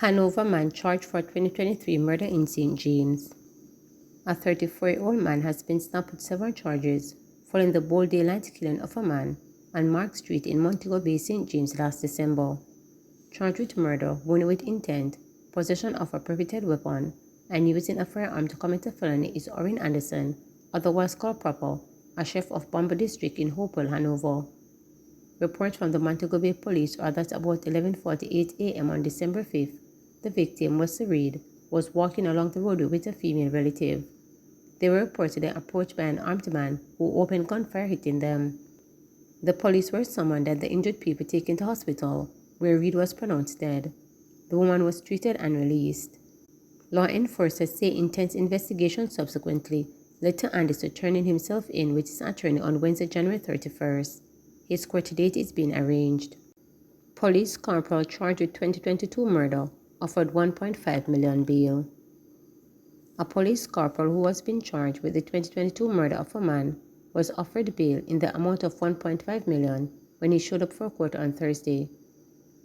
Hanover man charged for 2023 murder in St. James. A 34-year-old man has been snapped with several charges following the bold daylight killing of a man on Mark Street in Montego Bay, St. James last December. Charged with murder, wounding with intent, possession of a prohibited weapon, and using a firearm to commit a felony is Orrin Anderson, otherwise Corporal, a sheriff of Bomber District in Hopewell, Hanover. Reports from the Montego Bay Police are that about 11:48 a.m. on December 5th, the victim, Wesley Reed, was walking along the roadway with a female relative. They were reportedly approached by an armed man who opened gunfire, hitting them. The police were summoned and the injured people taken to hospital, where Reed was pronounced dead. The woman was treated and released. Law enforcers say intense investigation subsequently led to Anderson turning himself in with his attorney on Wednesday, January 31st. His court date is being arranged. Police Corporal charged with 2022 murder offered $1.5 million bail. A police corporal who was being charged with the 2022 murder of a man was offered bail in the amount of $1.5 million when he showed up for court on Thursday.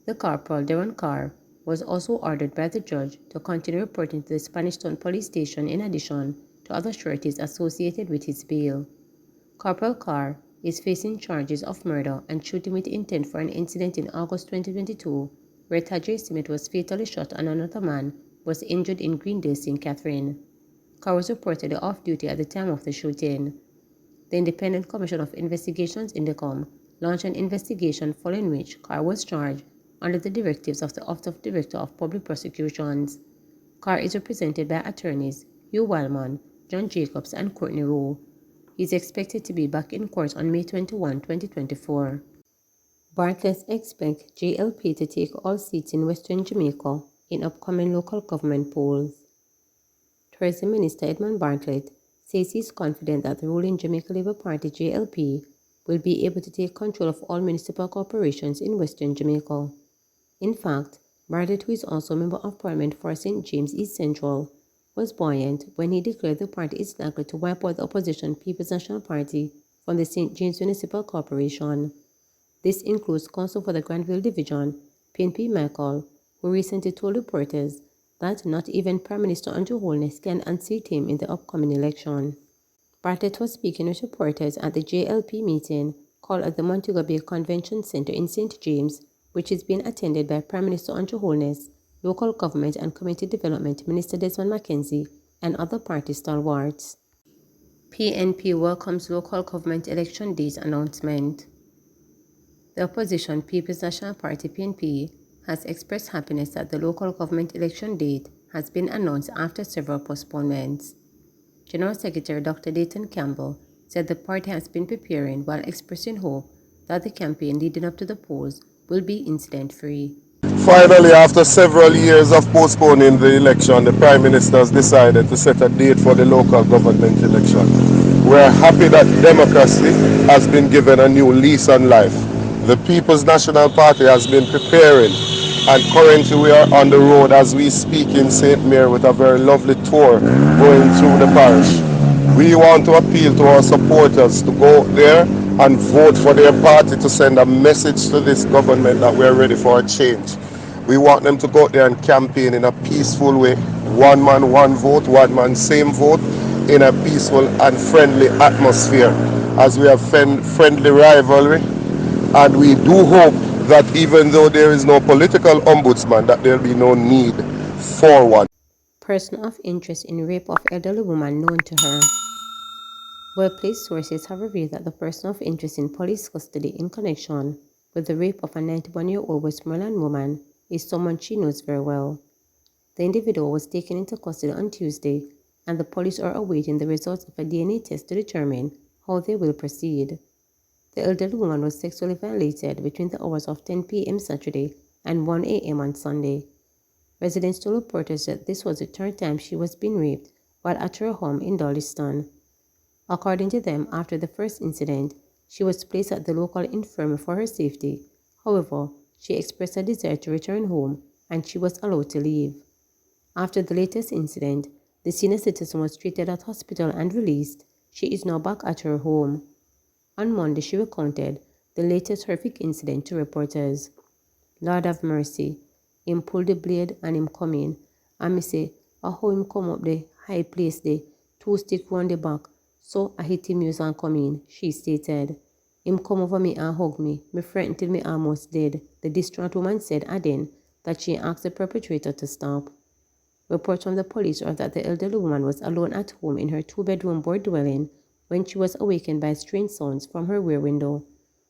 The corporal, Darren Carr, was also ordered by the judge to continue reporting to the Spanish Town Police Station in addition to other sureties associated with his bail. Corporal Carr is facing charges of murder and shooting with intent for an incident in August 2022 where Tajay Smith was fatally shot and another man was injured in Greendale, St. Catherine. Carr was reportedly off duty at the time of the shooting. The Independent Commission of Investigations (INDECOM) launched an investigation following which Carr was charged under the directives of the Office of Director of Public Prosecutions. Carr is represented by attorneys Hugh Wildman, John Jacobs, and Courtney Rowe. He is expected to be back in court on May 21, 2024. Bartlett expects JLP to take all seats in Western Jamaica in upcoming local government polls. Tourism Minister Edmund Bartlett says he is confident that the ruling Jamaica Labour Party JLP will be able to take control of all municipal corporations in Western Jamaica. In fact, Bartlett, who is also a member of Parliament for St. James East Central, was buoyant when he declared the party is likely to wipe out the opposition People's National Party from the St. James Municipal Corporation. This includes Council for the Granville Division, PNP Michael, who recently told reporters that not even Prime Minister Andrew Holness can unseat him in the upcoming election. Bartlett was speaking with reporters at the JLP meeting called at the Montego Bay Convention Centre in St. James, which is being attended by Prime Minister Andrew Holness, Local Government and Community Development Minister Desmond McKenzie, and other party stalwarts. PNP welcomes local government election date announcement. The opposition People's National Party (PNP) has expressed happiness that the local government election date has been announced after several postponements. General Secretary Dr. Dayton Campbell said the party has been preparing while expressing hope that the campaign leading up to the polls will be incident-free. Finally, after several years of postponing the election, the Prime Minister has decided to set a date for the local government election. We are happy that democracy has been given a new lease on life. The People's National Party has been preparing, and currently we are on the road as we speak in St. Mary with a very lovely tour going through the parish. We want to appeal to our supporters to go there and vote for their party to send a message to this government that we are ready for a change. We want them to go out there and campaign in a peaceful way. One man, one vote, one man, same vote, in a peaceful and friendly atmosphere, as we have friendly rivalry. And we do hope that even though there is no political ombudsman, that there will be no need for one. Person of interest in rape of elderly woman known to her. Well-placed sources have revealed that the person of interest in police custody in connection with the rape of a 91-year-old Westmoreland woman is someone she knows very well. The individual was taken into custody on Tuesday, and the police are awaiting the results of a DNA test to determine how they will proceed. The elderly woman was sexually violated between the hours of 10 p.m. Saturday and 1 a.m. on Sunday. Residents told reporters that this was the third time she was being raped while at her home in Darliston. According to them, after the first incident, she was placed at the local infirmary for her safety. However, she expressed a desire to return home and she was allowed to leave. After the latest incident, The senior citizen was treated at hospital and released. She is now back at her home. On Monday, she recounted the latest horrific incident to reporters. Lord have mercy. Him pull the blade and him come in. And me say, how him come up the high place there, 2 stick round the back. So I hit him use and come in, she stated. Him come over me and hug me. Me frightened till me almost dead. The distraught woman said, adding that she asked the perpetrator to stop. Reports from the police are that the elderly woman was alone at home in her 2-bedroom board dwelling when she was awakened by strange sounds from her rear window.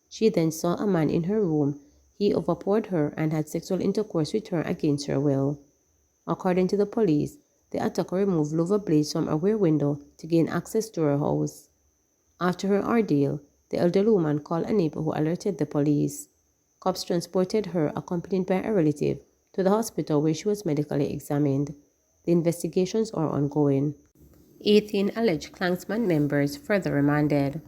She then saw a man in her room. He overpowered her and had sexual intercourse with her against her will. According to the police, the attacker removed lover blades from a rear window to gain access to her house. After her ordeal, the elderly woman called a neighbor who alerted the police. Cops transported her, accompanied by a relative, to the hospital where she was medically examined. The investigations are ongoing. 18 alleged Klansman members further remanded.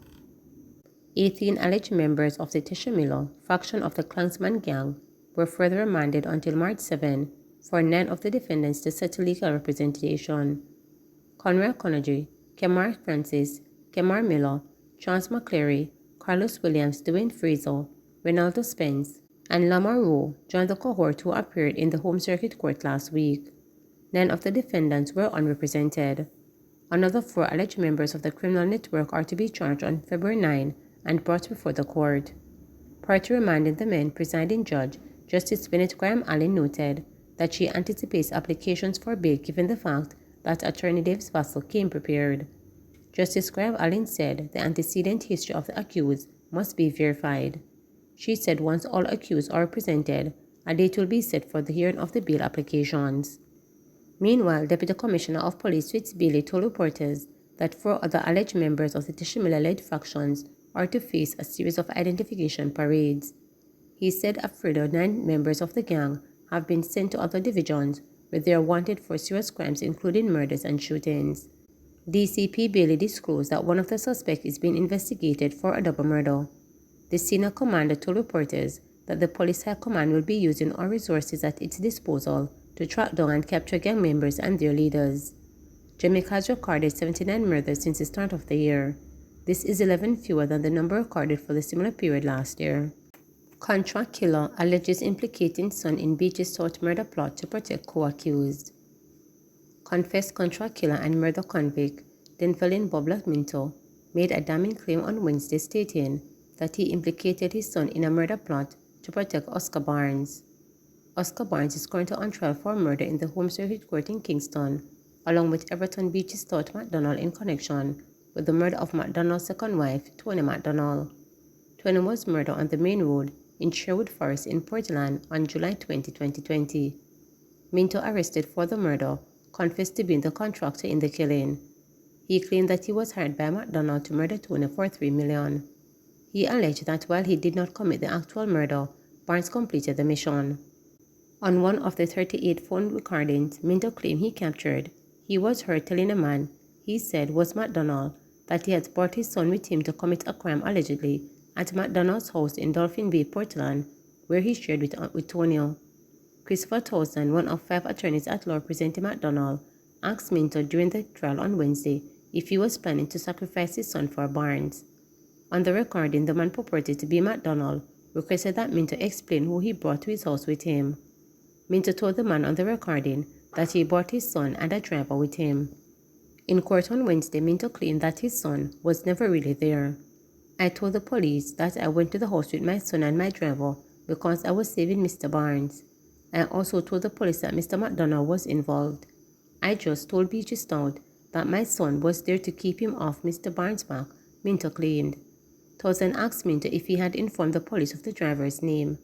18 alleged members of the Tishimilo faction of the Klansman gang were further remanded until March 7 for 9 of the defendants to settle legal representation. Conrad Conergy, Kemar Francis, Kemar Miller, Charles McCleary, Carlos Williams, Dwayne Fraser, Reynaldo Spence, and Lamar Rowe joined the cohort who appeared in the Home Circuit Court last week. 9 of the defendants were unrepresented. Another 4 alleged members of the criminal network are to be charged on February 9 and brought before the court. Prior to remanding the men, presiding judge, Justice Bennett Graham Allen noted that she anticipates applications for bail given the fact that Attorney Davis Vassell came prepared. Justice Graham Allen said the antecedent history of the accused must be verified. She said once all accused are presented, a date will be set for the hearing of the bail applications. Meanwhile, Deputy Commissioner of Police Fitz Bailey told reporters that 4 other alleged members of the Tishimila-led factions are to face a series of identification parades. He said a further 9 members of the gang have been sent to other divisions where they are wanted for serious crimes including murders and shootings. DCP Bailey disclosed that one of the suspects is being investigated for a double murder. The senior commander told reporters that the police high command will be using all resources at its disposal to track down and capture gang members and their leaders. Jamaica has recorded 79 murders since the start of the year. This is 11 fewer than the number recorded for the similar period last year. Contra killer alleges implicating son in Beach's South murder plot to protect co-accused. Confessed Contra killer and murder convict Denvelin Boblat Minto made a damning claim on Wednesday stating that he implicated his son in a murder plot to protect Oscar Barnes. Oscar Barnes is currently on trial for murder in the Home Circuit Court in Kingston, along with Everton Beach's Stout MacDonald in connection with the murder of MacDonald's second wife, Tony MacDonald. Tony was murdered on the main road in Sherwood Forest in Portland on July 20, 2020. Minto, arrested for the murder, confessed to being the contractor in the killing. He claimed that he was hired by MacDonald to murder Tony for $3 million. He alleged that while he did not commit the actual murder, Barnes completed the mission. On one of the 38 phone recordings Minto claimed he captured, he was heard telling a man he said was MacDonald that he had brought his son with him to commit a crime allegedly at MacDonald's house in Dolphin Bay, Portland, where he shared with Tonio. Christopher Towson, one of 5 attorneys at law representing MacDonald, asked Minto during the trial on Wednesday if he was planning to sacrifice his son for Barnes. On the recording, the man purported to be MacDonald requested that Minto explain who he brought to his house with him. Minto told the man on the recording that he brought his son and a driver with him. In court on Wednesday, Minto claimed that his son was never really there. I told the police that I went to the house with my son and my driver because I was saving Mr. Barnes. I also told the police that Mr. MacDonald was involved. I just told B.G. Stout that my son was there to keep him off Mr. Barnes' back, Minto claimed. Towson asked Minto if he had informed the police of the driver's name.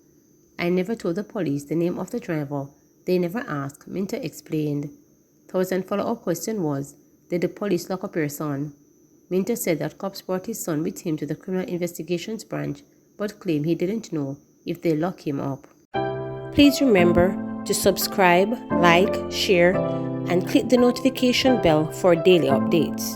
I never told the police the name of the driver. They never asked, Minto explained. Towson's follow-up question was, did the police lock up your son? Minto said that cops brought his son with him to the Criminal Investigations Branch, but claimed he didn't know if they lock him up. Please remember to subscribe, like, share, and click the notification bell for daily updates.